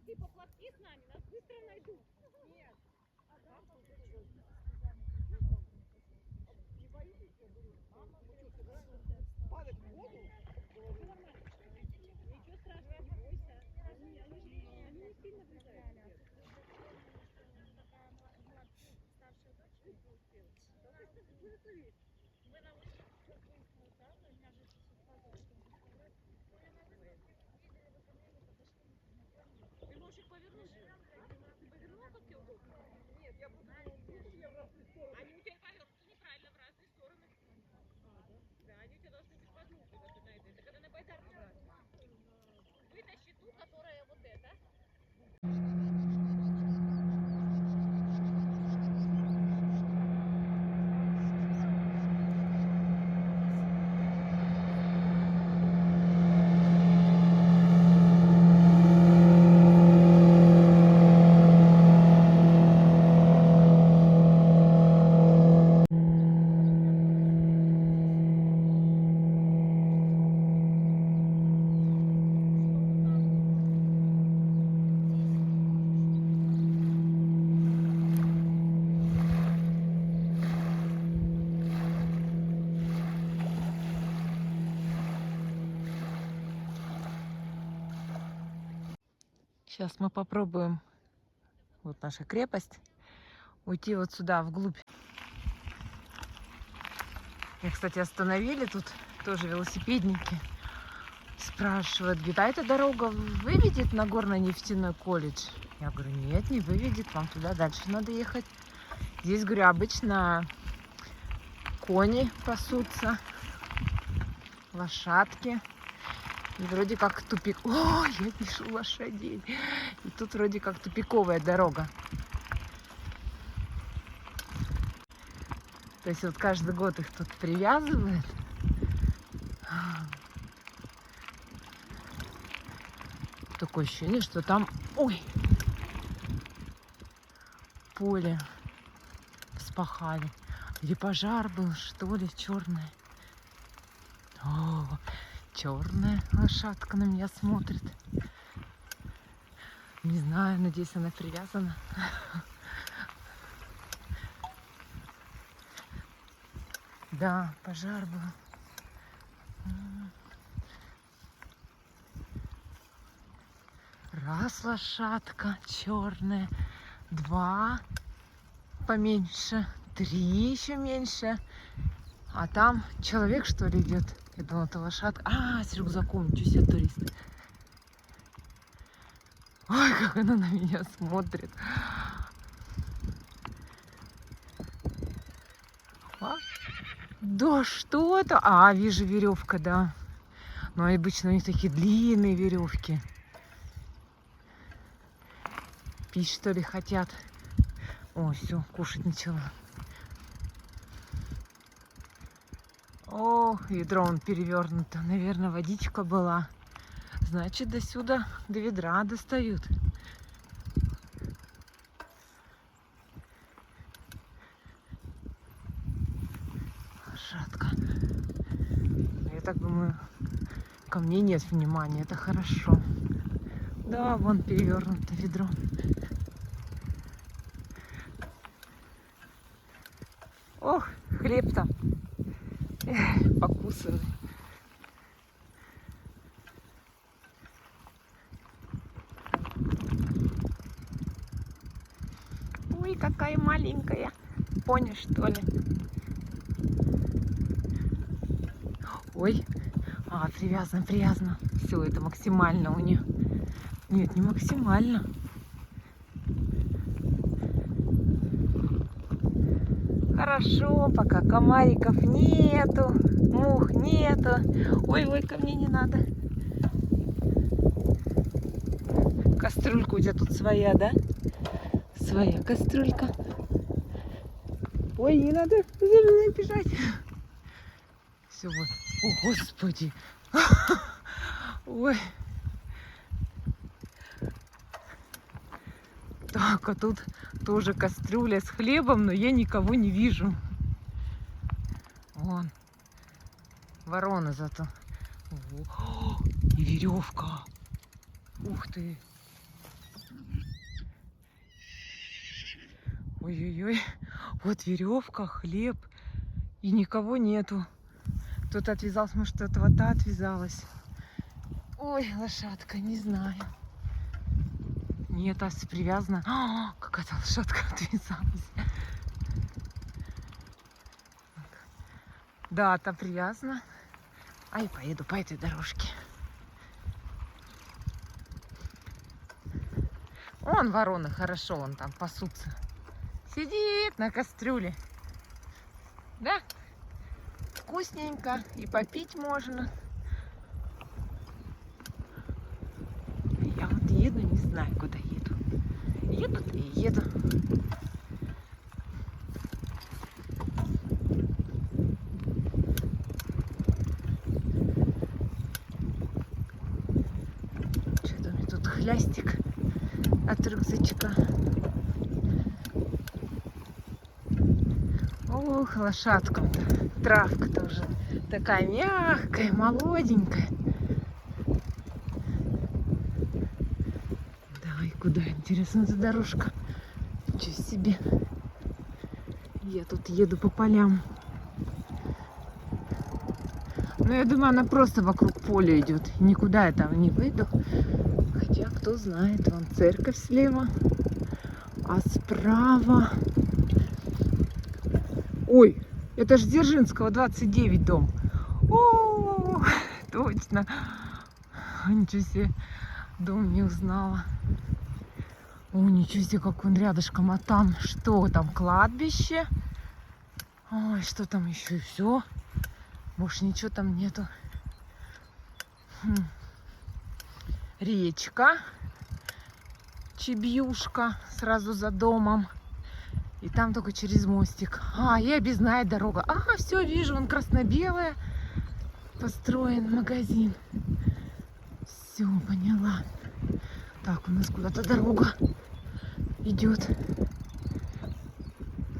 ты поплатки с нами, нас быстро найдут. Нет. Не боитесь, я говорю, мама, падать в воду? Ничего страшного, не бойся. Они не сильно влезают. Старшая дочь не успела. Мы на улице сейчас выяснили правду, у меня же сразу потом представляют. Видели в камине, подошли, познакомились. Ты можешь повернуть? Ты повернула, как тебе удобно? Нет, я буду я в разные стороны. Они у тебя повернуты неправильно в разные стороны. Да, они у тебя должны быть погнуты, вот на это. Это когда на байдарке брать. Вытащи ту, которая вот эта. Сейчас мы попробуем, вот наша крепость, уйти вот сюда, вглубь. Меня, кстати, остановили тут тоже велосипедники. Спрашивают, где эта дорога выведет на горно-нефтяной колледж? Я говорю, нет, не выведет, вам туда дальше надо ехать. Здесь, говорю, обычно кони пасутся, лошадки. И вроде как тупик. О, я вижу лошадей. И тут вроде как тупиковая дорога. То есть вот каждый год их тут привязывают. Такое ощущение, что там, ой, поле вспахали. Или пожар был, что ли, черное. О, черная лошадка на меня смотрит. Не знаю, надеюсь, она привязана. Да, пожар был. Раз лошадка черная, два поменьше, три еще меньше. А там человек, что ли, идет. Я думала, это лошадка. А, с рюкзаком, ничего себе, турист. Ой, как она на меня смотрит. А? Да что это? А, вижу, веревка, да. Но обычно у них такие длинные веревки. Пить, что ли, хотят. О, все, кушать начала. О, ведро он перевернуто. Наверное, водичка была. Значит, до сюда, до ведра достают. Лошадка. Я так думаю, ко мне нет внимания. Это хорошо. Да, вон перевернуто ведро. Ох, хлеб там. Эх, покусанный. Ой, какая маленькая. Пони, что ли? Ой. А, привязано, привязано. Все, это максимально у нее. Нет, не максимально. Хорошо, пока комариков нету, мух нету. Ой, ко мне не надо. Кастрюлька у тебя тут своя, да? Своя кастрюлька. Ой, не надо за мной бежать. Все, вот. О, Господи. Ой. Так, а тут тоже кастрюля с хлебом, но я никого не вижу. Вон. Ворона зато. О, и веревка. Ух ты. Ой-ой-ой. Вот веревка, хлеб. И никого нету. Кто-то отвязался, может, этого та отвязалась. Ой, лошадка, не знаю. Нет, Ася привязана. Какая-то лошадка отвязалась. Да, та привязана. Ай, поеду по этой дорожке. Вон вороны, хорошо, вон там пасутся. Сидит на кастрюле. Да? Вкусненько. И попить можно. Я вот еду, не знаю, куда еду. Еду и еду. Что-то у меня тут хлястик от рюкзачка. Ох, лошадка-то. Травка тоже такая мягкая, молоденькая. Давай, куда, интересно, эта дорожка? Ничего себе. Я тут еду по полям. Но я думаю, она просто вокруг поля идет. Никуда я там не выйду. Хотя, кто знает, вон церковь слева. А справа... Ой, это ж Дзержинского, 29 дом. О, точно. Ничего себе, дом не узнала. О, ничего себе, как он рядышком. А там что? Там кладбище. Ой, что там еще? И все. Больше ничего там нету. Речка. Чебьюшка сразу за домом. И там только через мостик. И объездная дорога. Ага, все, вижу, он красно-белая. Построен магазин. Все, поняла. Так, у нас куда-то дорога идет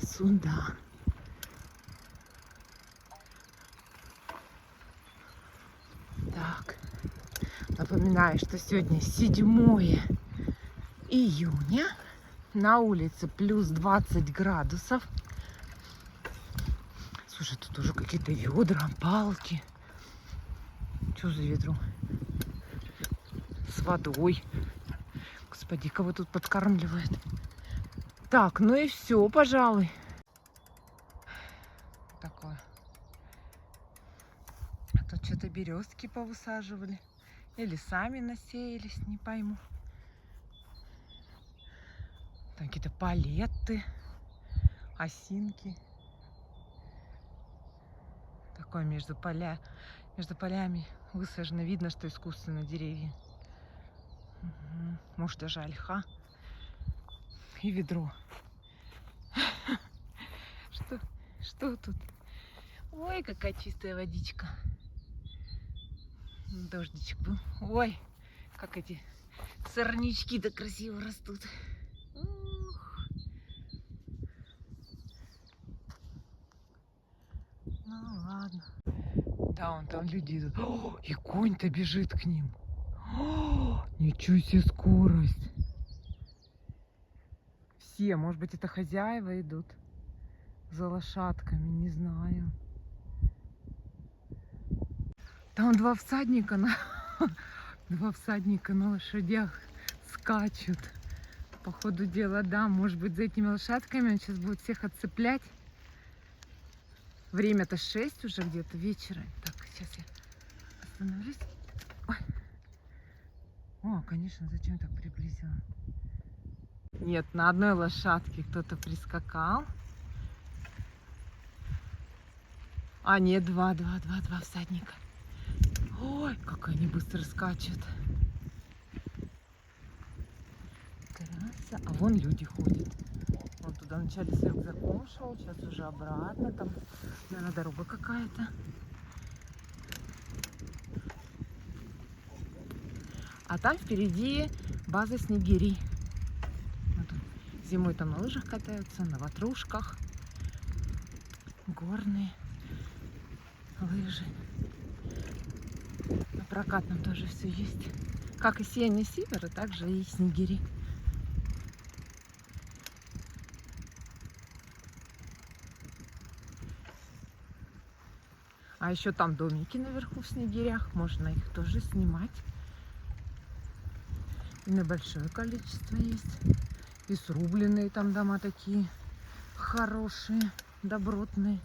сюда. Так, напоминаю, что сегодня 7 июня. На улице плюс 20 градусов. Слушай, тут уже какие-то ведра, палки. Что за ведро? С водой. Господи, кого тут подкармливает. Так, ну и все, пожалуй. Такое. А тут что-то березки повысаживали. Или сами насеялись, не пойму. Там какие-то палетты, осинки. Такое между полями высажено. Видно, что искусственно деревья. Угу. Может, даже ольха. И ведро. Что тут? Ой, какая чистая водичка. Дождичек был. Ой, как эти сорнячки-то красиво растут. Ну ладно. Да, вон там люди идут. И конь-то бежит к ним. Ничего себе скорость. Все, может быть, это хозяева идут за лошадками, не знаю. Там два всадника на лошадях скачут. По ходу дела, да, может быть, за этими лошадками он сейчас будет всех отцеплять. Время-то 6 уже где-то вечера. Так, сейчас я остановлюсь. Ой. О, конечно, зачем так приблизила? Нет, на одной лошадке кто-то прискакал. А, нет, два всадника. Ой, как они быстро скачут. Краса. А вон люди ходят. Он туда вначале с рюкзаком шел, сейчас уже обратно. Там, наверное, дорога какая-то. А там впереди база снегирей. Вот он. Зимой там на лыжах катаются, на ватрушках. Горные лыжи. На прокатном тоже все есть. Как и сеянный север, так же и снегири. А еще там домики наверху в снегирях. Можно их тоже снимать. И на большое количество есть. И срубленные там дома такие хорошие, добротные.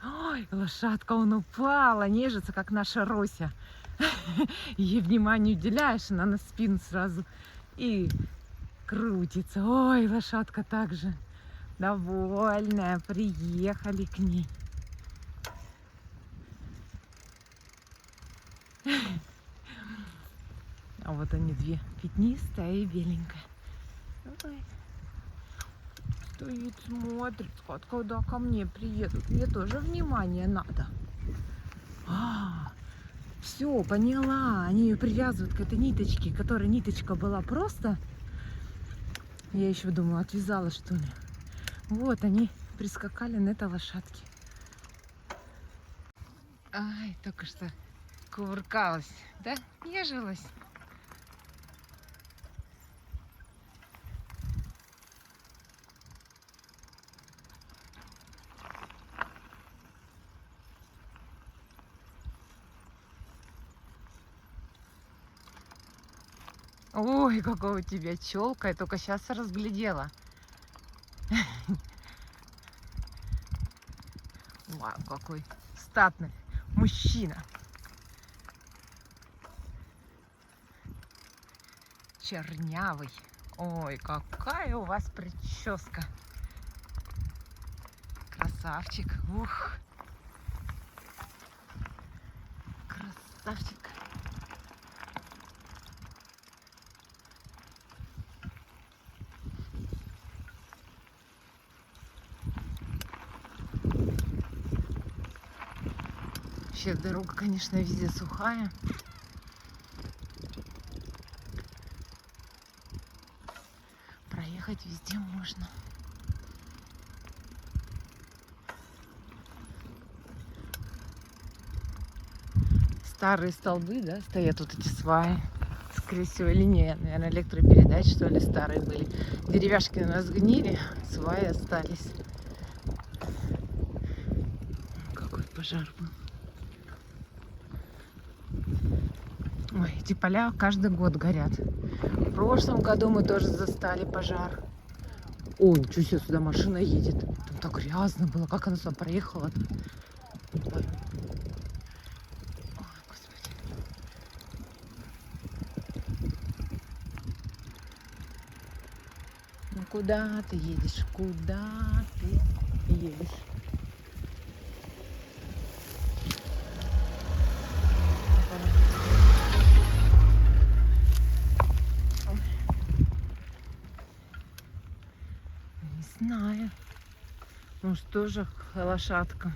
Ой, лошадка, он упала, нежится, как наша Рося. Ей внимание уделяешь, она на спину сразу и крутится. Ой, лошадка также довольная. Приехали к ней. А вот они две, пятнистая и беленькая. Ой. Стоит, смотрит, когда ко мне приедут. Мне тоже внимание надо. Все, поняла. Они ее привязывают к этой ниточке, которая ниточка была просто. Я еще думала, отвязала, что ли. Вот они прискакали на этой лошадке. Ай, только что кувыркалась, да? Нежилась. Ой, какая у тебя челка, я только сейчас разглядела. Вау, какой статный мужчина. Чернявый. Ой, какая у вас прическа. Красавчик. Ух. Красавчик. Вообще дорога, конечно, везде сухая. Проехать везде можно. Старые столбы, да, стоят вот эти сваи. Скорее всего, или нет, наверное, электропередач, что ли, старые были. Деревяшки у нас гнили, сваи остались. Какой пожар был. Ой, эти поля каждый год горят. В прошлом году мы тоже застали пожар. О, ничего себе, сюда машина едет. Там так грязно было. Как она сюда проехала-то? Ой, Господи. Ну куда ты едешь? Куда ты едешь? Не знаю. Может, тоже лошадка.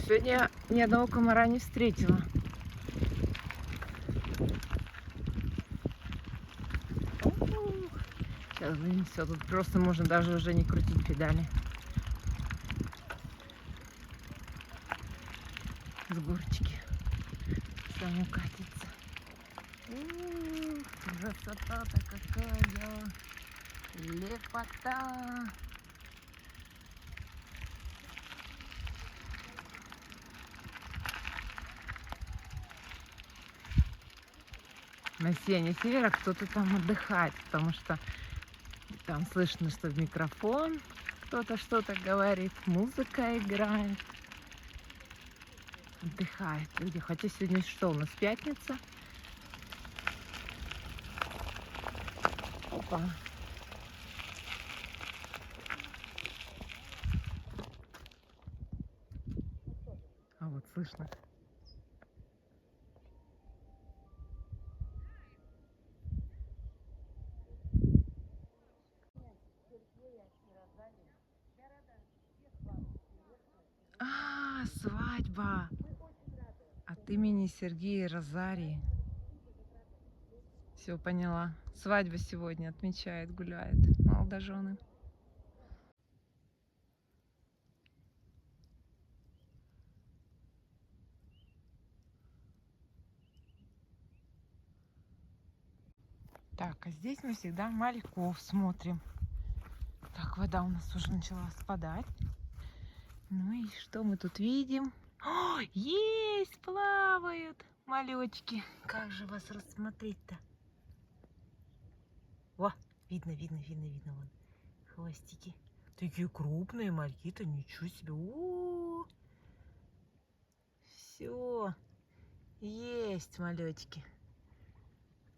Сегодня ни одного комара не встретила. Сейчас все, тут просто можно даже уже не крутить педали. С горочки само катится. Красота-то какая! Лепота! На сене севера кто-то там отдыхает, потому что там слышно, что в микрофон кто-то что-то говорит, музыка играет. Отдыхает люди. Хотя сегодня что у нас, пятница? Опа. А вот слышно. А, свадьба от имени Сергея Розарии. Все, поняла. Свадьба сегодня отмечает, гуляет молодожены. Так, а здесь мы всегда мальков смотрим. Так, вода у нас уже начала спадать. Ну и что мы тут видим? О, есть, плавают малечки. Как же вас рассмотреть-то? О, видно, вон хвостики. Такие крупные мальки-то, ничего себе. О, все, есть малечки.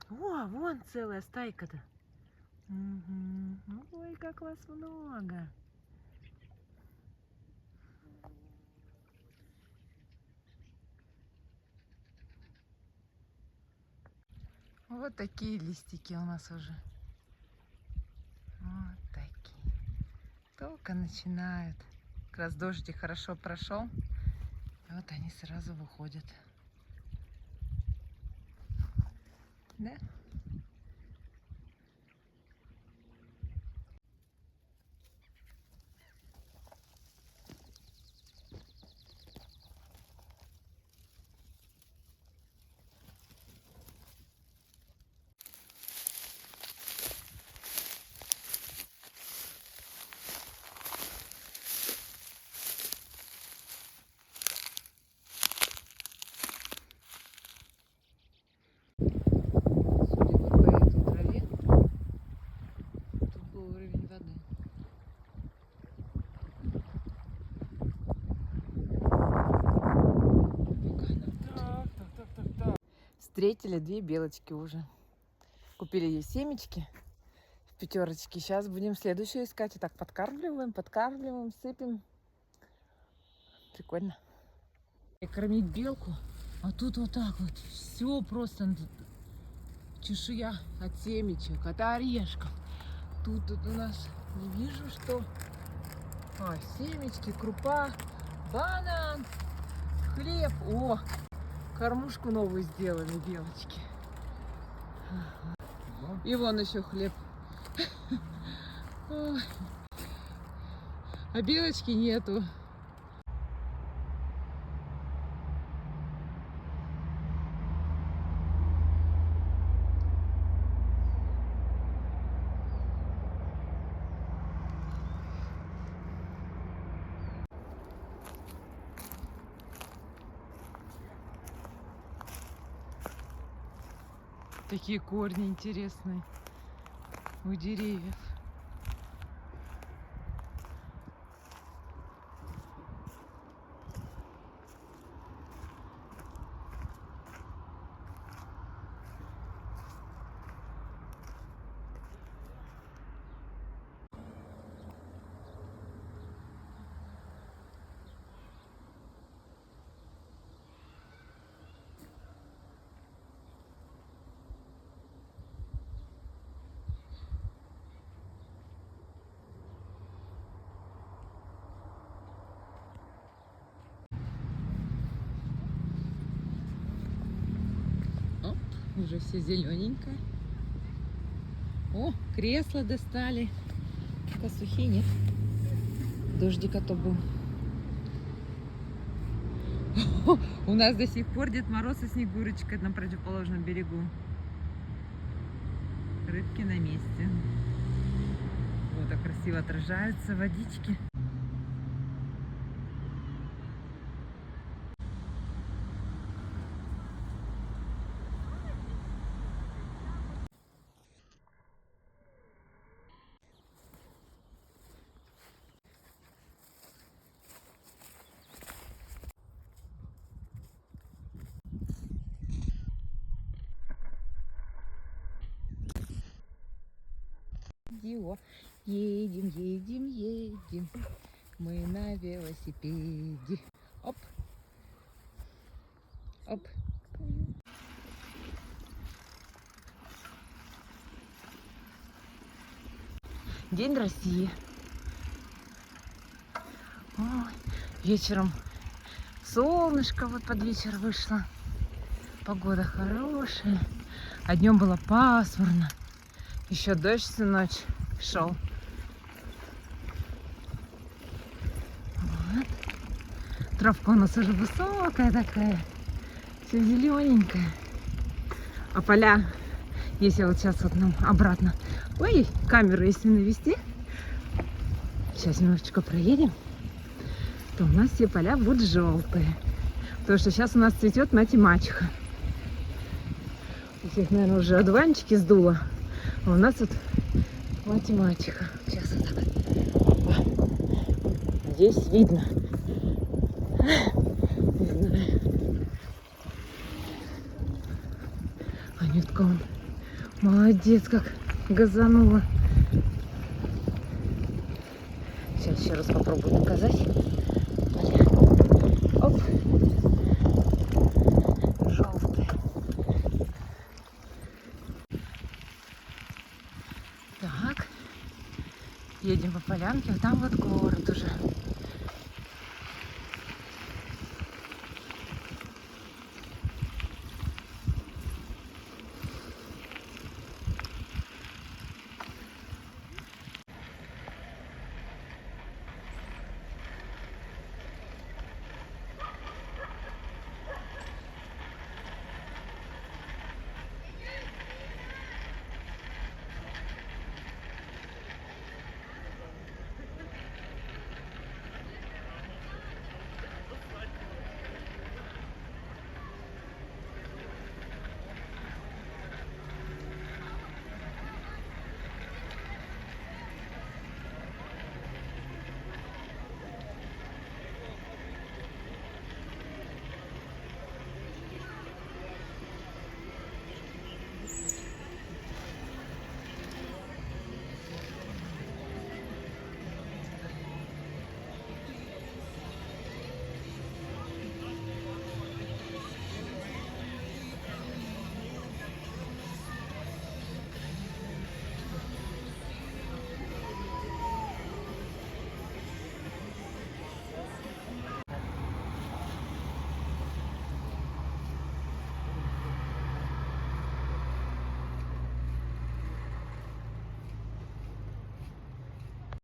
О, вон целая стайка-то. Угу. Ой, как вас много. Вот такие листики у нас уже. Вот такие. Только начинают. Как раз дождик хорошо прошел. И вот они сразу выходят. Да? Судя вот по этой траве, тут был уровень воды. Встретили 2 белочки уже. Купили ей семечки в пятерочке. Сейчас будем следующую искать. И так подкармливаем, сыпем. Прикольно. И кормить белку. А тут вот так вот. Все просто чешуя от семечек, от орешков. Тут у нас не вижу, что. Семечки, крупа, банан, хлеб. О, кормушку новую сделали белочки. И вон еще хлеб. Ой. А белочки нету. Такие корни интересные у деревьев. Уже все зелененькое. О, кресло достали. Косухи нет. Дождик то был. У нас до сих пор Дед Мороз и Снегурочка на противоположном берегу. Рыбки на месте. Вот так красиво отражаются водички. Едем. Мы на велосипеде. Оп. Оп. День России. Ой, вечером солнышко вот под вечер вышло. Погода хорошая. А днем было пасмурно. Еще дождь всю ночь шел. Вот. Травка у нас уже высокая такая. Все зелененькая. А поля Если вот сейчас вот нам обратно, ой, камеру если навести, сейчас немножечко проедем, то у нас все поля будут желтые. Потому что сейчас у нас цветет мать и мачеха. У всех, наверное, уже одуванчики сдуло. А у нас вот мать и мачеха. Сейчас вот так вот. Опа. Здесь видно. Не знаю. Анютка, он молодец, как газанула. Сейчас еще раз попробую показать. Оп. Желтый. Так. Едем по полянке, а там вот город уже.